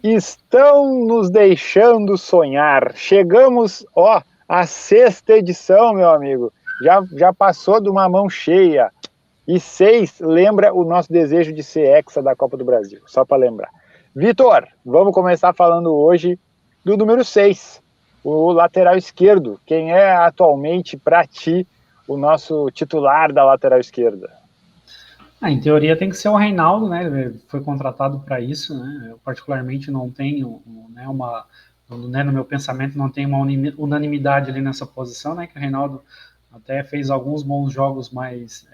Estão nos deixando sonhar. Chegamos, à sexta edição, meu amigo. Já passou de uma mão cheia. E 6 lembra o nosso desejo de ser hexa da Copa do Brasil, só para lembrar. Vitor, vamos começar falando hoje do número 6, o lateral esquerdo. Quem é atualmente, para ti, o nosso titular da lateral esquerda? Em teoria tem que ser o Reinaldo, né? Ele foi contratado para isso, né? Eu particularmente não tenho, né, no meu pensamento não tem uma unanimidade ali nessa posição, né? Que o Reinaldo até fez alguns bons jogos, mas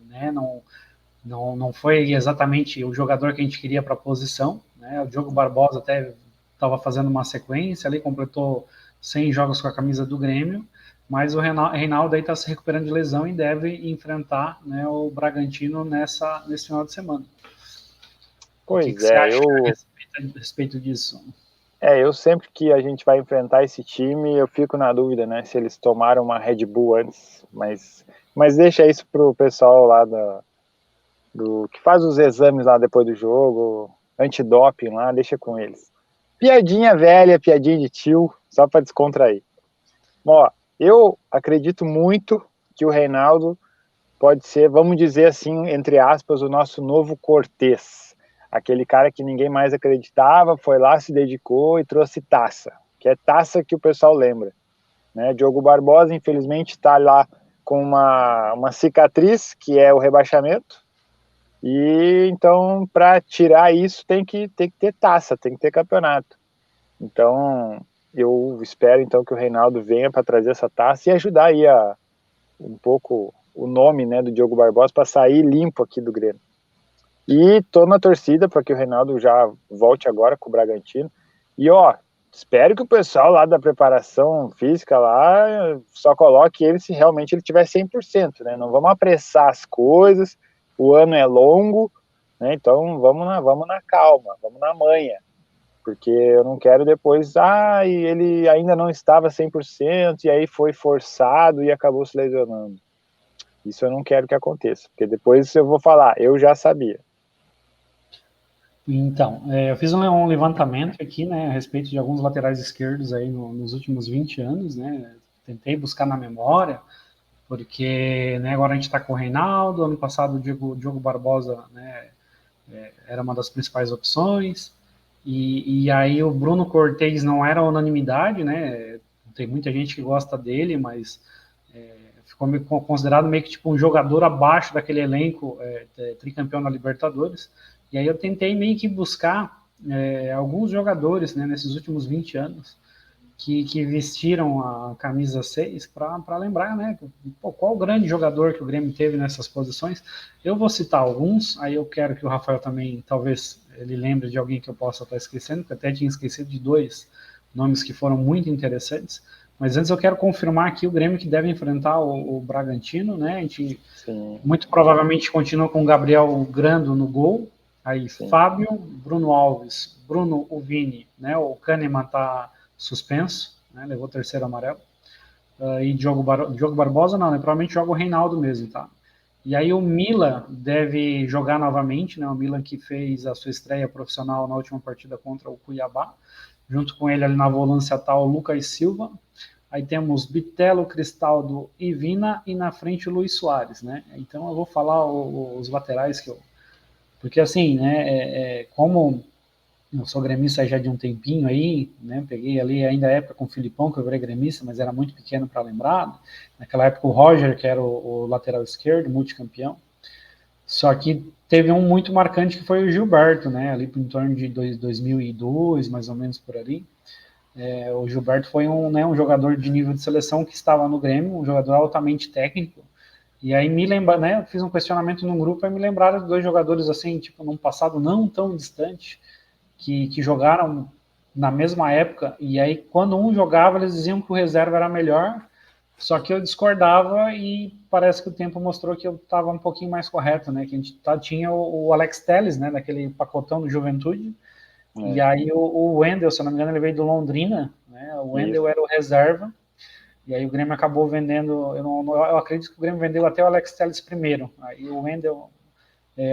né, não foi exatamente o jogador que a gente queria para a posição, né? O Diogo Barbosa até estava fazendo uma sequência ali, completou 100 jogos com a camisa do Grêmio, mas o Reinaldo aí está se recuperando de lesão e deve enfrentar, né, o Bragantino nesse final de semana. O que Pois você é, acha a respeito disso? eu sempre que a gente vai enfrentar esse time, eu fico na dúvida, né, se eles tomaram uma Red Bull antes, mas deixa isso pro pessoal lá do que faz os exames lá depois do jogo, antidoping lá, deixa com eles. Piadinha velha, piadinha de tio, só para descontrair. Ó, eu acredito muito que o Reinaldo pode ser, vamos dizer assim, entre aspas, o nosso novo Cortez. Aquele cara que ninguém mais acreditava, foi lá, se dedicou e trouxe taça, que é taça que o pessoal lembra. Né? Diogo Barbosa, infelizmente, está lá com uma cicatriz, que é o rebaixamento, e então, para tirar isso, tem que ter taça, tem que ter campeonato. Então, eu espero então que o Reinaldo venha para trazer essa taça e ajudar aí um pouco o nome, né, do Diogo Barbosa para sair limpo aqui do Grêmio. E tô na torcida para que o Reinaldo já volte agora com o Bragantino. E espero que o pessoal lá da preparação física lá só coloque ele se realmente ele tiver 100%, né? Não vamos apressar as coisas. O ano é longo, né? Então vamos na calma, vamos na manha, porque eu não quero depois, e ele ainda não estava 100% e aí foi forçado e acabou se lesionando. Isso eu não quero que aconteça, porque depois eu vou falar, eu já sabia. Então, eu fiz um levantamento aqui, né, a respeito de alguns laterais esquerdos aí nos últimos 20 anos, né, tentei buscar na memória, porque, né, agora a gente está com o Reinaldo, ano passado o Diogo Barbosa, né, era uma das principais opções, e aí o Bruno Cortez não era unanimidade, né, tem muita gente que gosta dele, mas ficou considerado meio que tipo um jogador abaixo daquele elenco tricampeão da Libertadores. E aí eu tentei meio que buscar alguns jogadores, né, nesses últimos 20 anos que vestiram a camisa 6 para lembrar, né, qual o grande jogador que o Grêmio teve nessas posições. Eu vou citar alguns, aí eu quero que o Rafael também, talvez ele lembre de alguém que eu possa estar esquecendo, porque até tinha esquecido de dois nomes que foram muito interessantes. Mas antes eu quero confirmar aqui o Grêmio que deve enfrentar o Bragantino, né? A gente Sim, muito provavelmente continua com o Gabriel Grando no gol. Aí sim. Fábio, Bruno Alves, Bruno Uvini, né? O Kahneman está suspenso, né? Levou o terceiro amarelo. E Diogo Barbosa não, né? Provavelmente joga o Reinaldo mesmo, tá? E aí o Milan deve jogar novamente, né? O Milan que fez a sua estreia profissional na última partida contra o Cuiabá. Junto com ele ali na volância tá o Lucas Silva. Aí temos Bitelo, Cristaldo e Vina, e na frente o Luiz Soares, né? Então eu vou falar os laterais que eu. Porque assim, né? Como eu sou gremista já de um tempinho aí, né? Peguei ali ainda a época com o Filipão, que eu virei gremista, mas era muito pequeno para lembrar. Naquela época o Roger, que era o lateral esquerdo, multicampeão. Só que teve um muito marcante que foi o Gilberto, né? Ali em torno de 2002, mais ou menos por ali. O Gilberto foi um jogador de nível de seleção que estava no Grêmio, um jogador altamente técnico. E aí me lembra, né? Eu fiz um questionamento no grupo e me lembraram de dois jogadores assim, tipo, num passado não tão distante, que jogaram na mesma época. E aí, quando um jogava, eles diziam que o reserva era melhor. Só que eu discordava e parece que o tempo mostrou que eu estava um pouquinho mais correto, né? Que a gente tinha o Alex Telles, né? Daquele pacotão do Juventude, e É, aí o Wendel, se eu não me engano, ele veio do Londrina, né? O isso. Wendel era o reserva, e aí o Grêmio acabou vendendo, eu acredito que o Grêmio vendeu até o Alex Telles primeiro. Aí o Wendel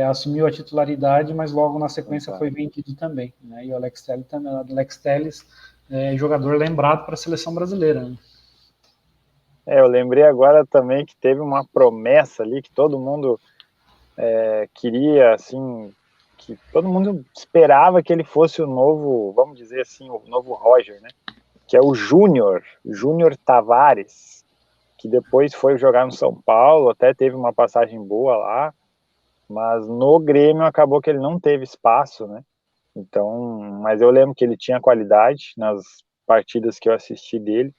assumiu a titularidade, mas logo na sequência foi vendido também, né? E o Alex Telles é jogador lembrado para a seleção brasileira, né? Eu lembrei agora também que teve uma promessa ali que todo mundo queria, assim, que todo mundo esperava que ele fosse o novo, vamos dizer assim, o novo Roger, né? Que é o Júnior Tavares, que depois foi jogar no São Paulo, até teve uma passagem boa lá, mas no Grêmio acabou que ele não teve espaço, né? Então, mas eu lembro que ele tinha qualidade nas partidas que eu assisti dele.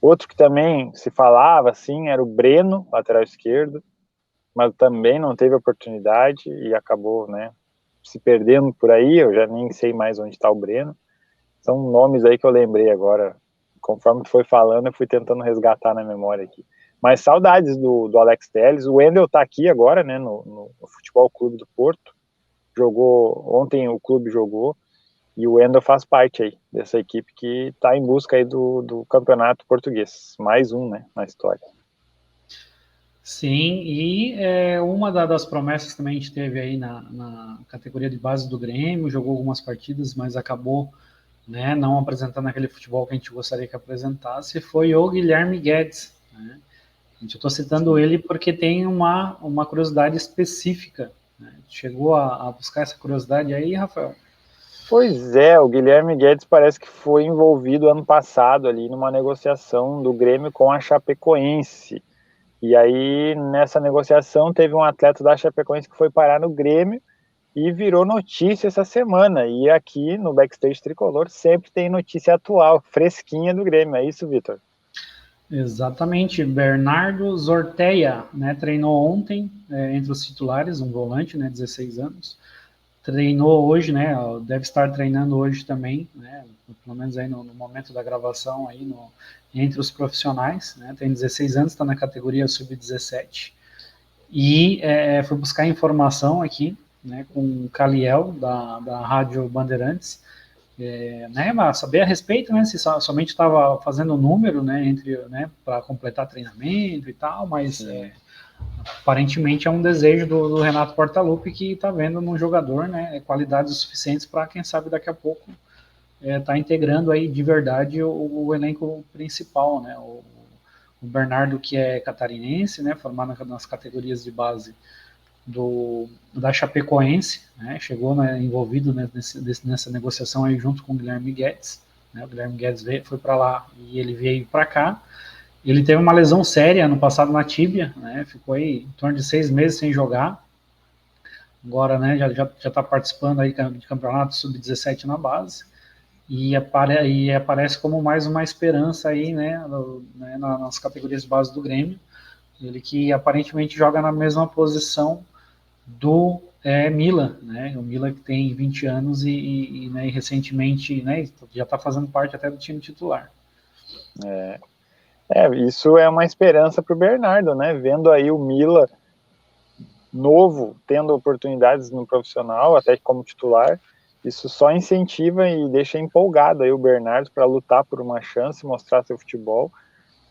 Outro que também se falava assim era o Breno, lateral esquerdo, mas também não teve oportunidade e acabou, né, se perdendo por aí. Eu já nem sei mais onde está o Breno. São nomes aí que eu lembrei agora. Conforme tu foi falando, eu fui tentando resgatar na memória aqui. Mas saudades do Alex Telles. O Wendel está aqui agora, né, no Futebol Clube do Porto. Jogou, ontem o clube jogou, e o Wendel faz parte aí dessa equipe que está em busca aí do campeonato português. Mais um, né, na história. Sim, e uma das promessas também a gente teve aí na categoria de base do Grêmio, jogou algumas partidas, mas acabou, né, não apresentando aquele futebol que a gente gostaria que apresentasse, foi o Guilherme Guedes, né? Eu estou citando ele porque tem uma curiosidade específica, né? Chegou a buscar essa curiosidade aí, Rafael? Pois é, o Guilherme Guedes parece que foi envolvido ano passado ali numa negociação do Grêmio com a Chapecoense. E aí, nessa negociação, teve um atleta da Chapecoense que foi parar no Grêmio e virou notícia essa semana. E aqui no Backstage Tricolor sempre tem notícia atual, fresquinha do Grêmio. É isso, Vitor? Exatamente, Bernardo Zorteia, né, treinou ontem entre os titulares, um volante, né, 16 anos, treinou hoje, né, deve estar treinando hoje também, né, pelo menos aí no momento da gravação aí entre os profissionais, né, tem 16 anos, está na categoria sub-17, e fui buscar informação aqui, né, com o Caliel, da Rádio Bandeirantes, né, mas saber a respeito, né, se somente estava fazendo número, né, para completar treinamento e tal, mas aparentemente é um desejo do Renato Portaluppi, que está vendo num jogador, né, qualidades suficientes para, quem sabe, daqui a pouco tá integrando aí de verdade o elenco principal, né, o Bernardo, que é catarinense, né, formado nas categorias de base da Chapecoense, né, chegou, né, envolvido, né, nessa negociação aí junto com o Guilherme Guedes, né, o Guilherme Guedes foi para lá e ele veio para cá. Ele teve uma lesão séria no passado na tíbia, né, ficou aí em torno de 6 meses sem jogar, agora, né, já está participando aí de campeonato sub-17 na base, e aparece como mais uma esperança aí, né, nas categorias de base do Grêmio, ele que aparentemente joga na mesma posição do Mila, né? O Mila que tem 20 anos né, e recentemente, né, já está fazendo parte até do time titular. Isso é uma esperança para o Bernardo, né? Vendo aí o Mila novo, tendo oportunidades no profissional, até como titular, isso só incentiva e deixa empolgado aí o Bernardo para lutar por uma chance, mostrar seu futebol.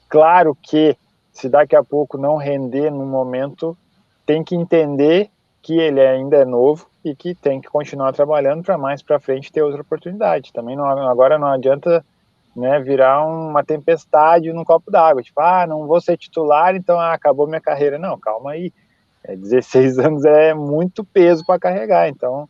Claro que se daqui a pouco não render no momento, tem que entender que ele ainda é novo e que tem que continuar trabalhando para mais para frente ter outra oportunidade. Também agora não adianta, né, virar uma tempestade num copo d'água, tipo, não vou ser titular, então acabou minha carreira. Não, calma aí. 16 anos é muito peso para carregar, então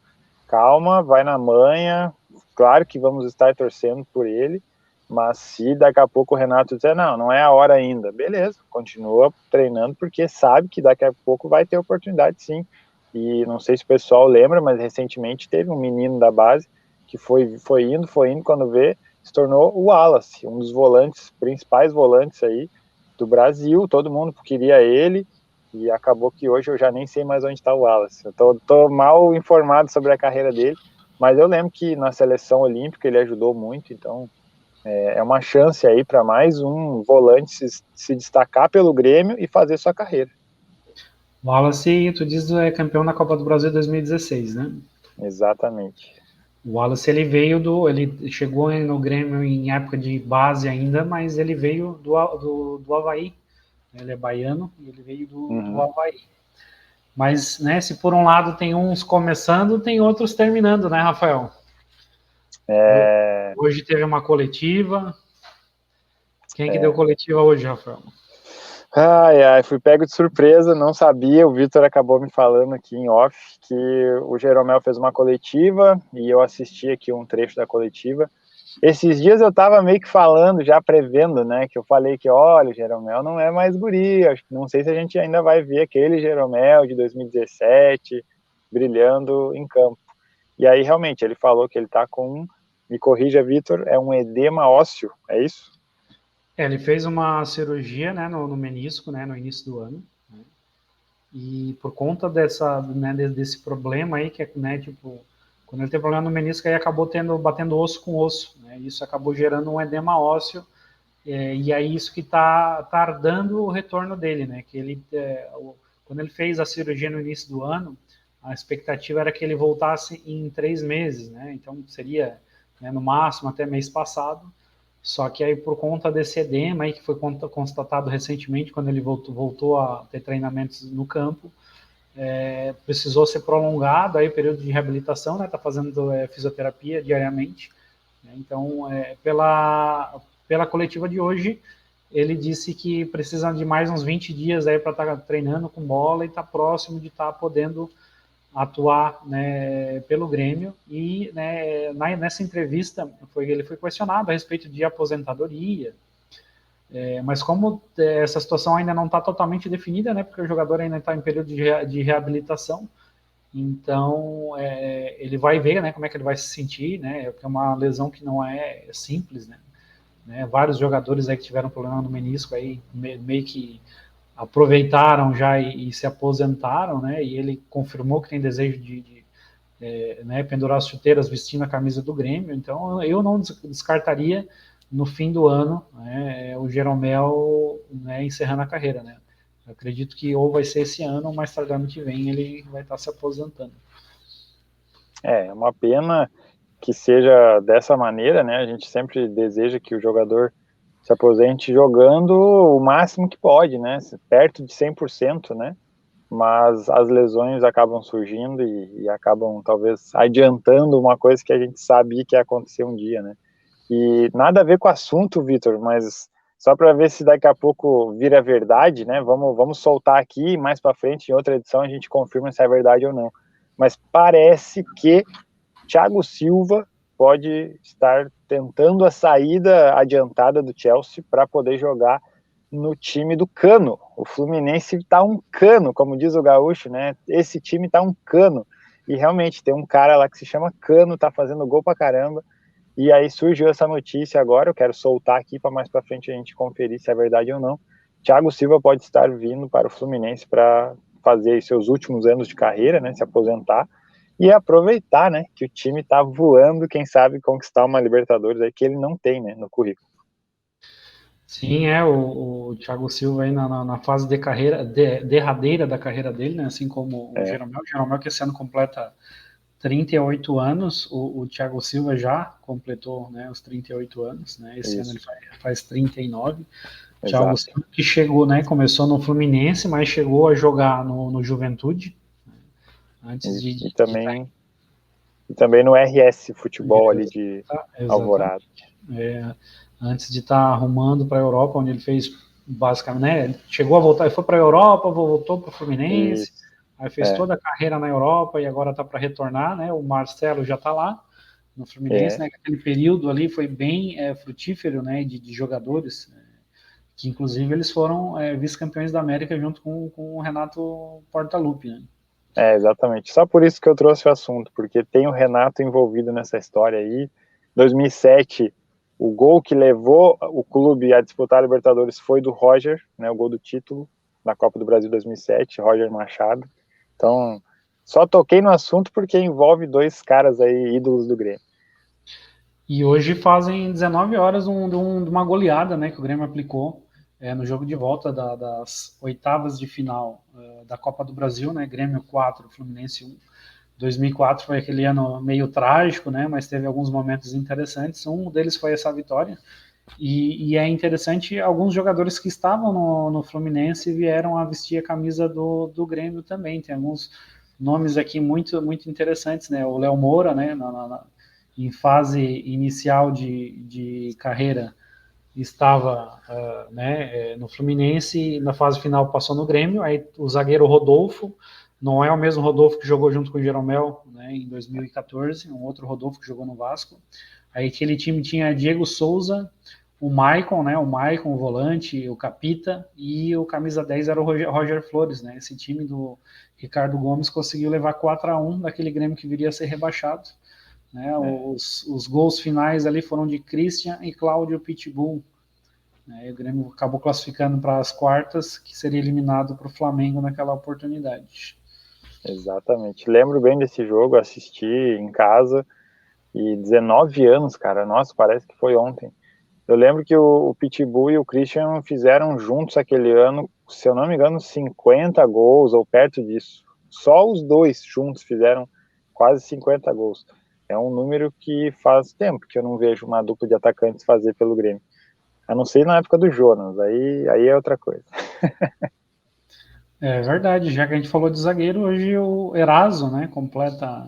calma, vai na manha. Claro que vamos estar torcendo por ele, mas se daqui a pouco o Renato disser, não é a hora ainda, beleza, continua treinando, porque sabe que daqui a pouco vai ter oportunidade sim. E não sei se o pessoal lembra, mas recentemente teve um menino da base que foi indo, quando vê, se tornou o Wallace, um dos volantes, principais volantes aí do Brasil, todo mundo queria ele, e acabou que hoje eu já nem sei mais onde está o Wallace. Eu tô mal informado sobre a carreira dele, mas eu lembro que na seleção olímpica ele ajudou muito, então é uma chance aí para mais um volante se destacar pelo Grêmio e fazer sua carreira. O Wallace, tu diz, é campeão na Copa do Brasil 2016, né? Exatamente. O Wallace, ele chegou no Grêmio em época de base ainda, mas ele veio do Avaí. Ele é baiano e ele veio do Avaí. Mas, né, se por um lado tem uns começando, tem outros terminando, né, Rafael? Hoje teve uma coletiva. Quem que deu coletiva hoje, Rafael? Ai, fui pego de surpresa, não sabia, o Vitor acabou me falando aqui em off que o Jeromel fez uma coletiva e eu assisti aqui um trecho da coletiva. Esses dias eu tava meio que falando, já prevendo, né, que eu falei que, olha, o Jeromel não é mais guri, não sei se a gente ainda vai ver aquele Jeromel de 2017 brilhando em campo. E aí, realmente, ele falou que ele tá com, me corrija, Vitor, é um edema ósseo, é isso? Ele fez uma cirurgia, né, no menisco, né, no início do ano, né, e por conta desse problema aí, que é, né, tipo, quando ele tem problema no menisco, aí acabou batendo osso com osso, né, isso acabou gerando um edema ósseo, e é isso que tá tardando o retorno dele, né, que ele, quando ele fez a cirurgia no início do ano, a expectativa era que ele voltasse em 3 meses, né, então seria, né, no máximo até mês passado. Só que aí, por conta desse edema aí, que foi constatado recentemente, quando ele voltou a ter treinamentos no campo, precisou ser prolongado aí o período de reabilitação, né? Tá fazendo fisioterapia diariamente. Né? Então, pela coletiva de hoje, ele disse que precisa de mais uns 20 dias aí para estar treinando com bola e tá próximo de estar podendo atuar, né, pelo Grêmio. E, né, nessa entrevista ele foi questionado a respeito de aposentadoria, mas como essa situação ainda não está totalmente definida, né, porque o jogador ainda está em período de reabilitação, então ele vai ver, né, como é que ele vai se sentir, né, porque é uma lesão que não é simples, né, vários jogadores aí que tiveram problema no menisco aí meio que aproveitaram já e se aposentaram, né? E ele confirmou que tem desejo de né, pendurar as chuteiras vestindo a camisa do Grêmio. Então, eu não descartaria no fim do ano, né, o Jeromel, né, encerrando a carreira, né? Eu acredito que ou vai ser esse ano ou mais tarde ano que vem ele vai estar se aposentando. É uma pena que seja dessa maneira, né? A gente sempre deseja que o jogador se aposente jogando o máximo que pode, né? Perto de 100%, né? Mas as lesões acabam surgindo e acabam talvez adiantando uma coisa que a gente sabia que ia acontecer um dia, né? E nada a ver com o assunto, Vitor, mas só para ver se daqui a pouco vira verdade, né? Vamos soltar aqui, mais para frente, em outra edição, a gente confirma se é verdade ou não. Mas parece que Thiago Silva pode estar tentando a saída adiantada do Chelsea para poder jogar no time do Cano. O Fluminense está um cano, como diz o gaúcho, né? Esse time está um cano. E realmente tem um cara lá que se chama Cano, tá fazendo gol pra caramba. E aí surgiu essa notícia agora, eu quero soltar aqui para mais para frente a gente conferir se é verdade ou não. Thiago Silva pode estar vindo para o Fluminense para fazer seus últimos anos de carreira, né, se aposentar e aproveitar, né, que o time está voando, quem sabe conquistar uma Libertadores aí que ele não tem, né, no currículo. Sim, o Thiago Silva aí na fase de carreira, derradeira da carreira dele, né, assim como o Jeromel que esse ano completa 38 anos, o Thiago Silva já completou, né, os 38 anos, né, esse ano ele faz 39. Thiago Silva que chegou, né, começou no Fluminense, mas chegou a jogar no Juventude, né, antes e também no RS Futebol ali de Alvorada. Antes de estar arrumando para a Europa, onde ele fez basicamente, né, ele chegou a voltar, ele foi para a Europa, voltou para o Fluminense, aí fez toda a carreira na Europa e agora está para retornar, né? O Marcelo já está lá no Fluminense, né? Aquele período ali foi bem frutífero, né? De jogadores, que inclusive eles foram vice-campeões da América junto com o Renato Portaluppi, né? Exatamente. Só por isso que eu trouxe o assunto, porque tem o Renato envolvido nessa história aí. 2007, o gol que levou o clube a disputar a Libertadores foi do Roger, né? O gol do título na Copa do Brasil 2007, Roger Machado. Então, só toquei no assunto porque envolve dois caras aí, ídolos do Grêmio. E hoje fazem 19 horas de uma goleada, né, que o Grêmio aplicou no jogo de volta das oitavas de final da Copa do Brasil, né, Grêmio 4, Fluminense 1. 2004 foi aquele ano meio trágico, né, mas teve alguns momentos interessantes. Um deles foi essa vitória. E é interessante, alguns jogadores que estavam no Fluminense vieram a vestir a camisa do Grêmio também. Tem alguns nomes aqui muito, muito interessantes, né? O Léo Moura, né? Em fase inicial de carreira, estava no Fluminense, na fase final passou no Grêmio. Aí o zagueiro Rodolfo, não é o mesmo Rodolfo que jogou junto com o Jeromel, né, em 2014, um outro Rodolfo que jogou no Vasco. Aí aquele time tinha Diego Souza, o Maicon, né, o volante, o Capita, e o camisa 10 era o Roger Flores, né. Esse time do Ricardo Gomes conseguiu levar 4-1 daquele Grêmio que viria a ser rebaixado, né. Os gols finais ali foram de Christian e Cláudio Pitbull, né. O Grêmio acabou classificando para as quartas, que seria eliminado para o Flamengo naquela oportunidade. Exatamente. Lembro bem desse jogo, assisti em casa, e 19 anos, cara, nossa, parece que foi ontem. Eu lembro que o Pitbull e o Christian fizeram juntos aquele ano, se eu não me engano, 50 gols ou perto disso. Só os dois juntos fizeram quase 50 gols. É um número que faz tempo que eu não vejo uma dupla de atacantes fazer pelo Grêmio. A não ser na época do Jonas, aí é outra coisa. É verdade, já que a gente falou de zagueiro, hoje o Eraso, né, completa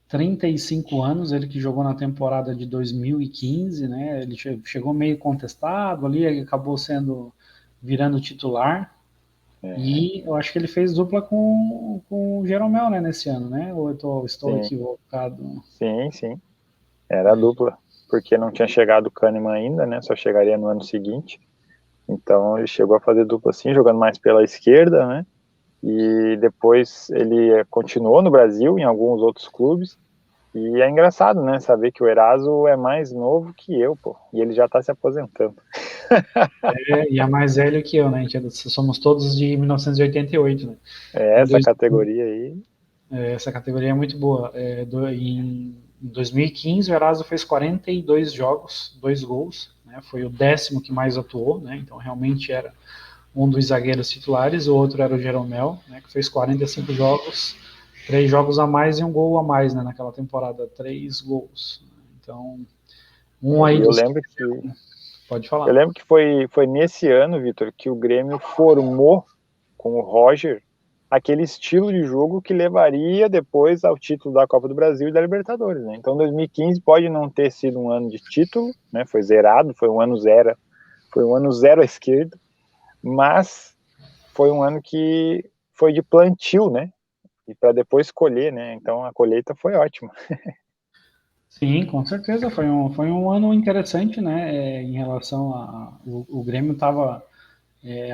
35 anos, ele que jogou na temporada de 2015, né, ele chegou meio contestado ali, ele acabou virando titular, e eu acho que ele fez dupla com o Jeromel, né, nesse ano, né, ou eu estou equivocado? Sim, era a dupla, porque não tinha chegado o Kahneman ainda, né, só chegaria no ano seguinte. Então ele chegou a fazer dupla assim, jogando mais pela esquerda, né? E depois ele continuou no Brasil, em alguns outros clubes. E é engraçado, né? Saber que o Eraso é mais novo que eu, pô. E ele já tá se aposentando. E é mais velho que eu, né? Somos todos de 1988, né? Essa categoria aí. Essa categoria é muito boa. Em 2015, o Eraso fez 42 jogos, 2 gols, né? Foi o 10º que mais atuou, né? Então realmente era um dos zagueiros titulares. O outro era o Jeromel, né? Que fez 45 jogos, 3 jogos a mais e um gol a mais, né? Naquela temporada, 3 gols. Então, aí eu lembro que pode falar. Eu lembro que foi nesse ano, Vitor, que o Grêmio formou com o Roger aquele estilo de jogo que levaria depois ao título da Copa do Brasil e da Libertadores, né? Então 2015 pode não ter sido um ano de título, né? Foi zerado, foi um ano zero à esquerda, mas foi um ano que foi de plantio, né? E para depois colher, né? Então a colheita foi ótima. Sim, com certeza foi um ano interessante, né? Em relação o Grêmio estava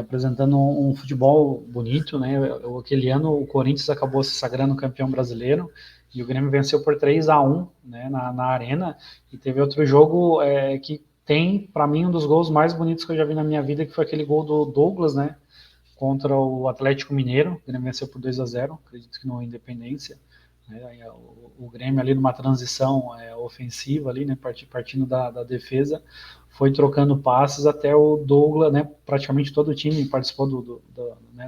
apresentando um futebol bonito, né? Aquele ano o Corinthians acabou se sagrando campeão brasileiro e o Grêmio venceu por 3-1, né, na Arena. E teve outro jogo que tem, para mim, um dos gols mais bonitos que eu já vi na minha vida, que foi aquele gol do Douglas, né, contra o Atlético Mineiro. O Grêmio venceu por 2-0, acredito que no Independência. O Grêmio ali numa transição ofensiva ali, né, partindo da defesa, foi trocando passes até o Douglas, né, praticamente todo o time participou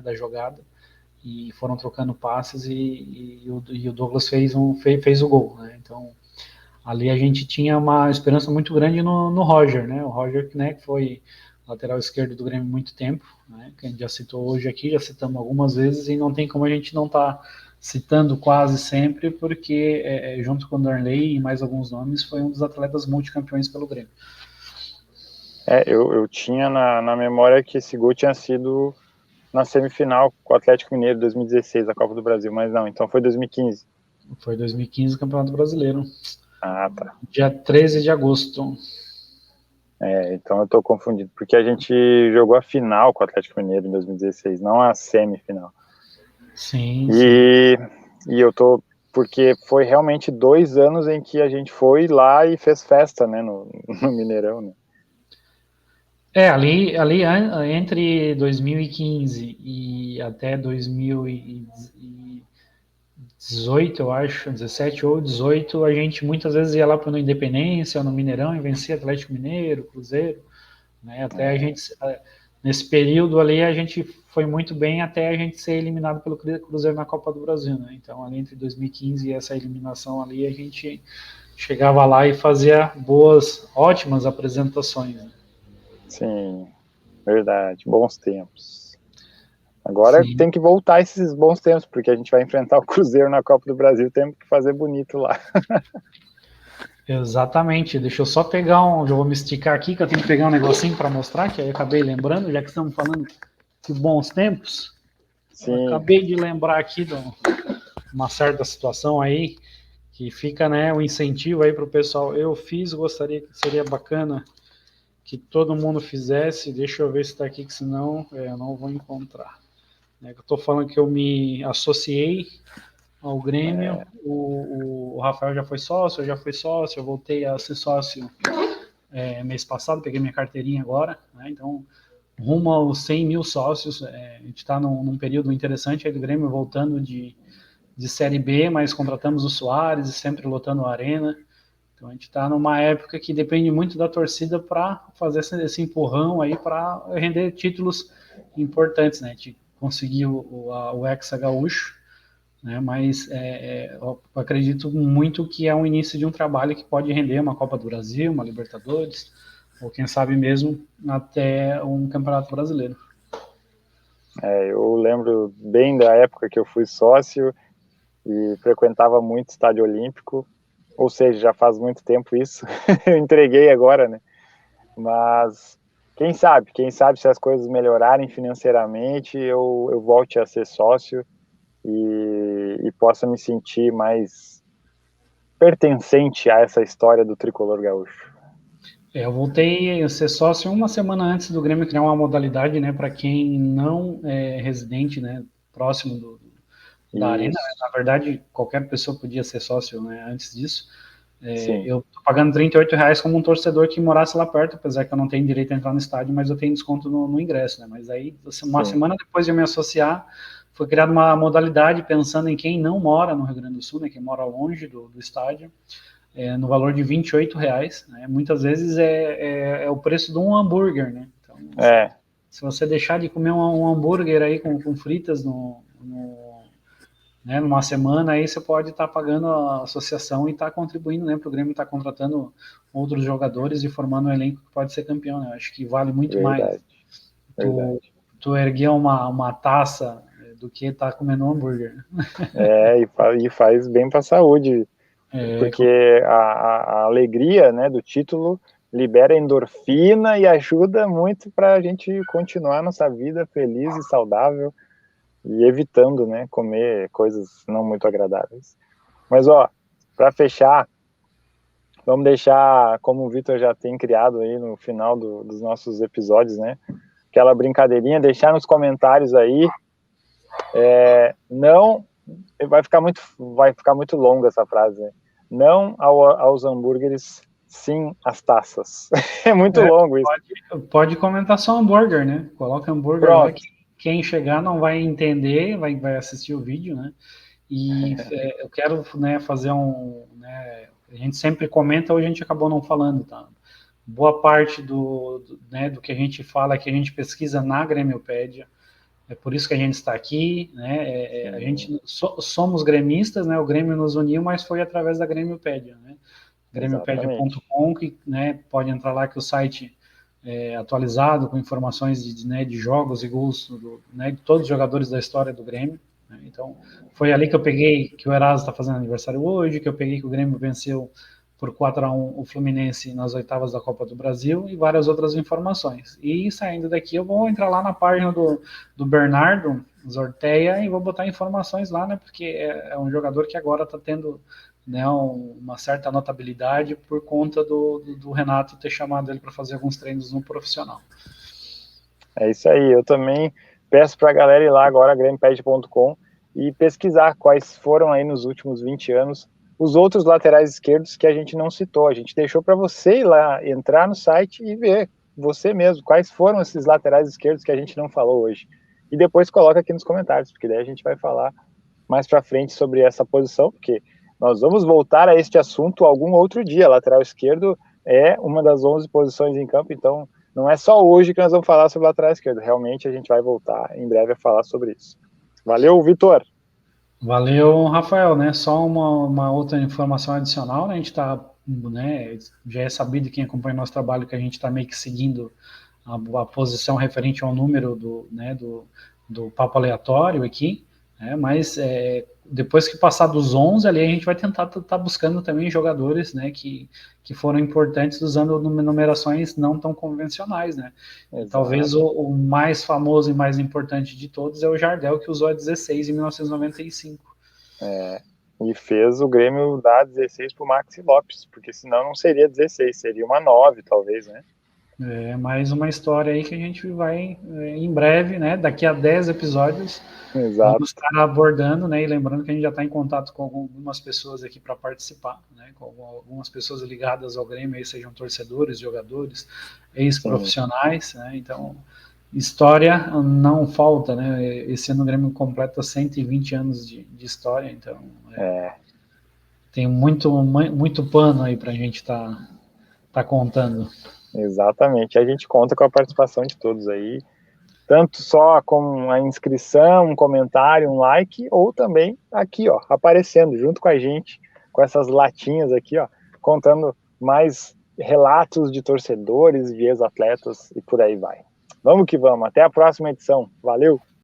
da jogada e foram trocando passes e o Douglas fez o gol, né? Então ali a gente tinha uma esperança muito grande no Roger, né? O Roger, né, que foi lateral esquerdo do Grêmio há muito tempo, né? Que a gente já citou hoje aqui, já citamos algumas vezes e não tem como a gente não estar citando quase sempre, porque junto com o Darley e mais alguns nomes, foi um dos atletas multicampeões pelo Grêmio. Eu tinha na memória que esse gol tinha sido na semifinal com o Atlético Mineiro 2016, da Copa do Brasil, mas não, então foi 2015. Foi 2015 o Campeonato Brasileiro. Ah, tá. Dia 13 de agosto. Então eu tô confundido, porque a gente jogou a final com o Atlético Mineiro em 2016, não a semifinal. Sim. E eu tô, porque foi realmente 2 anos em que a gente foi lá e fez festa, né, no Mineirão, né? Ali entre 2015 e até 2018, eu acho, 17 ou 18, a gente muitas vezes ia lá para o Independência ou no Mineirão e vencia Atlético Mineiro, Cruzeiro, né? Até a gente, nesse período ali, a gente foi muito bem até a gente ser eliminado pelo Cruzeiro na Copa do Brasil, né? Então, ali entre 2015 e essa eliminação ali, a gente chegava lá e fazia ótimas apresentações, né? Sim, verdade, bons tempos. Agora Sim, tem que voltar esses bons tempos, porque a gente vai enfrentar o Cruzeiro na Copa do Brasil, temos que fazer bonito lá. exatamente. Deixa eu só pegar já vou me esticar aqui, que eu tenho que pegar um negocinho para mostrar, que aí eu acabei lembrando, já que estamos falando de bons tempos. Eu Sim, acabei de lembrar aqui de uma certa situação aí, que fica, né, um incentivo aí para o pessoal. Eu fiz, gostaria que seria bacana que todo mundo fizesse. Deixa eu ver se está aqui, que senão eu não vou encontrar. Eu estou falando que eu me associei ao Grêmio, o Rafael já foi sócio, eu já fui sócio, eu voltei a ser sócio mês passado, peguei minha carteirinha agora, né? Então rumo aos 100 mil sócios, a gente está num período interessante aí do Grêmio, voltando de Série B, mas contratamos o Soares e sempre lotando a Arena. Então a gente está numa época que depende muito da torcida para fazer esse empurrão aí para render títulos importantes, né? A gente conseguiu o Hexa Gaúcho, né? Mas eu acredito muito que é um início de um trabalho que pode render uma Copa do Brasil, uma Libertadores, ou quem sabe mesmo até um Campeonato Brasileiro. eu lembro bem da época que eu fui sócio e frequentava muito estádio olímpico, ou seja, já faz muito tempo isso. Eu entreguei agora, né? Mas quem sabe se as coisas melhorarem financeiramente, eu volte a ser sócio e possa me sentir mais pertencente a essa história do tricolor gaúcho. Eu voltei a ser sócio uma semana antes do Grêmio criar uma modalidade, né, para quem não é residente, né, próximo da arena. Né? Isso, Na verdade, qualquer pessoa podia ser sócio, né, antes disso. sim, Eu tô pagando R$ 38 como um torcedor que morasse lá perto, apesar que eu não tenho direito a entrar no estádio, mas eu tenho desconto no ingresso, né? Mas aí, uma sim. semana depois de eu me associar, foi criada uma modalidade pensando em quem não mora no Rio Grande do Sul, né? Quem mora longe do estádio, no valor de R$ 28, né? Muitas vezes é o preço de um hambúrguer, né? Então, É, se você deixar de comer um hambúrguer aí com fritas né, numa semana, aí você pode estar pagando a associação e estar contribuindo, né, para o Grêmio estar contratando outros jogadores e formando um elenco que pode ser campeão, né? Eu acho que vale muito mais verdade, tu, verdade. tu erguer uma taça do que estar comendo um hambúrguer. E faz bem para a saúde, É, porque a alegria, né, do título libera endorfina e ajuda muito para a gente continuar nossa vida feliz e saudável e evitando, né, comer coisas não muito agradáveis. Mas, ó, para fechar, vamos deixar, como o Vitor já tem criado aí no final dos nossos episódios, né, aquela brincadeirinha, deixar nos comentários aí, não, vai ficar muito longa essa frase, né? Não aos hambúrgueres, sim às taças. É muito longo isso. pode comentar só hambúrguer, né? Coloca hambúrguer lá, que Pronto. quem chegar não vai entender, vai assistir o vídeo, né? E eu quero, né, fazer né, a gente sempre comenta, hoje a gente acabou não falando, tá? Boa parte né, do que a gente fala, que a gente pesquisa na Grêmiopédia, é por isso que a gente está aqui, né? A Sim, gente somos gremistas, né? O Grêmio nos uniu, mas foi através da Grêmiopédia, né? exatamente. Grêmiopédia.com, que, né, pode entrar lá que o site atualizado com informações né, de jogos e gols né, de todos os jogadores da história do Grêmio. Né? Então, foi ali que eu peguei que o Erasmo está fazendo aniversário hoje, que eu peguei que o Grêmio venceu por 4-1 o Fluminense nas oitavas da Copa do Brasil e várias outras informações. E saindo daqui, eu vou entrar lá na página do Bernardo Zorteia e vou botar informações lá, né? Porque é um jogador que agora está tendo, né, uma certa notabilidade por conta do Renato ter chamado ele para fazer alguns treinos no profissional. É isso aí. Eu também peço para a galera ir lá agora, grêmioped.com, e pesquisar quais foram aí nos últimos 20 anos os outros laterais esquerdos que a gente não citou. A gente deixou para você ir lá, entrar no site e ver você mesmo quais foram esses laterais esquerdos que a gente não falou hoje. E depois coloca aqui nos comentários, porque daí a gente vai falar mais para frente sobre essa posição, porque nós vamos voltar a este assunto algum outro dia. Lateral esquerdo é uma das 11 posições em campo, então não é só hoje que nós vamos falar sobre lateral esquerdo. Realmente a gente vai voltar em breve a falar sobre isso. Valeu, Vitor! Valeu, Rafael, né? Só uma outra informação adicional, né? A gente está, né? Já é sabido quem acompanha o nosso trabalho que a gente está meio que seguindo a posição referente ao número do papo aleatório aqui, mas depois que passar dos 11 ali, a gente vai tentar estar buscando também jogadores, né, que foram importantes usando numerações não tão convencionais, né. Talvez o mais famoso e mais importante de todos é o Jardel, que usou a 16 em 1995. E fez o Grêmio dar 16 pro Maxi Lopes, porque senão não seria 16, seria uma 9, talvez, né? Mais uma história aí que a gente vai, em breve, né, daqui a 10 episódios, Exato. Vamos estar abordando, né, e lembrando que a gente já está em contato com algumas pessoas aqui para participar, né, com algumas pessoas ligadas ao Grêmio, aí sejam torcedores, jogadores, ex-profissionais, né, então história não falta, né, esse ano o Grêmio completa 120 anos de história, então tem muito pano aí para a gente tá contando. Exatamente, a gente conta com a participação de todos aí, tanto só com a inscrição, um comentário, um like, ou também aqui, ó, aparecendo junto com a gente, com essas latinhas aqui, ó, contando mais relatos de torcedores, de ex-atletas e por aí vai. Vamos que vamos, até a próxima edição, valeu!